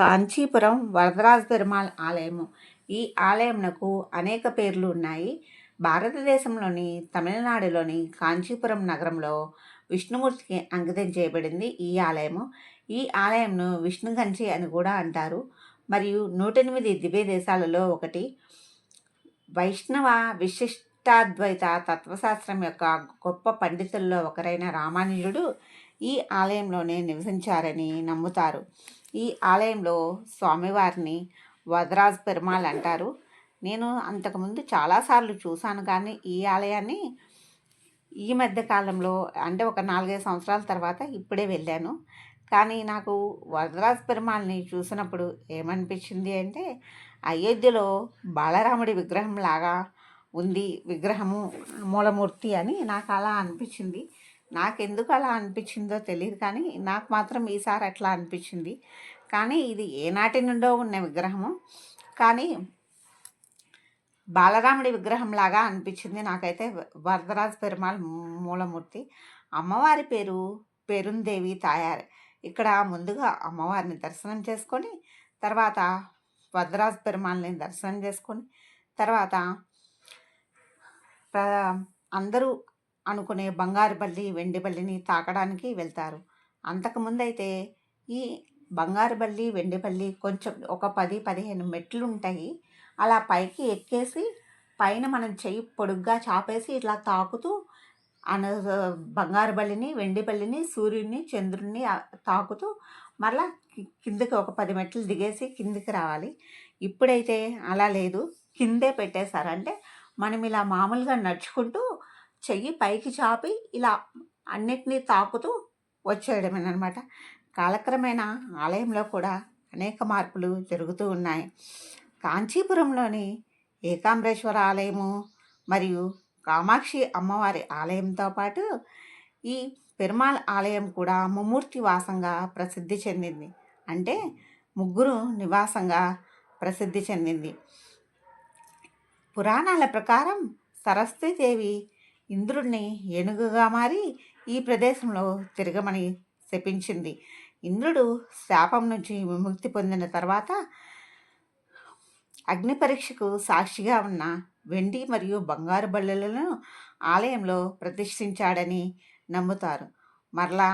కాంచీపురం వరదరాజ పెరుమాళ్ ఆలయము. ఈ ఆలయంనకు అనేక పేర్లు ఉన్నాయి. భారతదేశంలోని తమిళనాడులోని కాంచీపురం నగరంలో విష్ణుమూర్తికి అంకితం చేయబడింది ఈ ఆలయము. ఈ ఆలయంను విష్ణుకంచి అని కూడా అంటారు. మరియు 108 దివ్య దేశాలలో ఒకటి. వైష్ణవ విశిష్టాద్వైత తత్వశాస్త్రం యొక్క గొప్ప పండితుల్లో ఒకరైన రామానుజుడు ఈ ఆలయంలోనే నివసించారని నమ్ముతారు. ఈ ఆలయంలో స్వామివారిని వరదరాజ పెరుమాళ్ అంటారు. నేను అంతకుముందు చాలాసార్లు చూశాను, కానీ ఈ ఆలయాన్ని ఈ మధ్య కాలంలో అంటే ఒక 4-5 సంవత్సరాల తర్వాత ఇప్పుడే వెళ్ళాను. కానీ నాకు వరదరాజ పెరుమాళ్ళని చూసినప్పుడు ఏమనిపించింది అంటే, అయోధ్యలో బాలరాముడి విగ్రహం లాగా ఉంది విగ్రహము, మూలమూర్తి అని నాకు అలా అనిపించింది. నాకెందుకు అలా అనిపించిందో తెలియదు, కానీ నాకు మాత్రం ఈసారి అట్లా అనిపించింది. కానీ ఇది ఏనాటి నుండో ఉన్న విగ్రహము, కానీ బాలరాముడి విగ్రహం లాగా అనిపించింది నాకైతే వరదరాజ పెరుమాళ్ మూలమూర్తి. అమ్మవారి పేరు పెరుందేవి తాయారు. ఇక్కడ ముందుగా అమ్మవారిని దర్శనం చేసుకొని తర్వాత వరదరాజ పెరుమాళ్ళని దర్శనం చేసుకొని తర్వాత అందరూ అనుకునే బంగారు బల్లి, వెండి బల్లిని తాకడానికి వెళ్తారు. అంతకుముందు అయితే ఈ బంగారు బల్లి, వెండి బల్లి కొంచెం ఒక 10-15 మెట్లు ఉంటాయి. అలా పైకి ఎక్కేసి పైన మనం చెయ్యి పొడుగ్గా చాపేసి ఇట్లా తాకుతూ బంగారు బల్లిని, వెండి బల్లిని, సూర్యుడిని, చంద్రుడిని తాకుతూ మరలా కిందకి ఒక 10 మెట్లు దిగేసి కిందికి రావాలి. ఇప్పుడైతే అలా లేదు, కిందే పెట్టేశారు. అంటే మనం ఇలా మామూలుగా నడుచుకుంటూ చెయ్యి పైకి చాపి ఇలా అన్నిటినీ తాకుతూ వచ్చేయడమేనమాట. కాలక్రమేణా ఆలయంలో కూడా అనేక మార్పులు జరుగుతూ ఉన్నాయి. కాంచీపురంలోని ఏకాంబరేశ్వర ఆలయము మరియు కామాక్షి అమ్మవారి ఆలయంతో పాటు ఈ పెరుమాళ్ ఆలయం కూడా ముమ్మూర్తి వాసంగా ప్రసిద్ధి చెందింది. అంటే ముగ్గురు నివాసంగా ప్రసిద్ధి చెందింది. పురాణాల ప్రకారం సరస్వతీదేవి ఇంద్రుడిని ఏనుగుగా మారి ఈ ప్రదేశంలో తిరగమని శపించింది. ఇంద్రుడు శాపం నుంచి విముక్తి పొందిన తర్వాత అగ్ని పరీక్షకు సాక్షిగా ఉన్న వెండి మరియు బంగారు బల్లులను ఆలయంలో ప్రతిష్ఠించాడని నమ్ముతారు. మరలా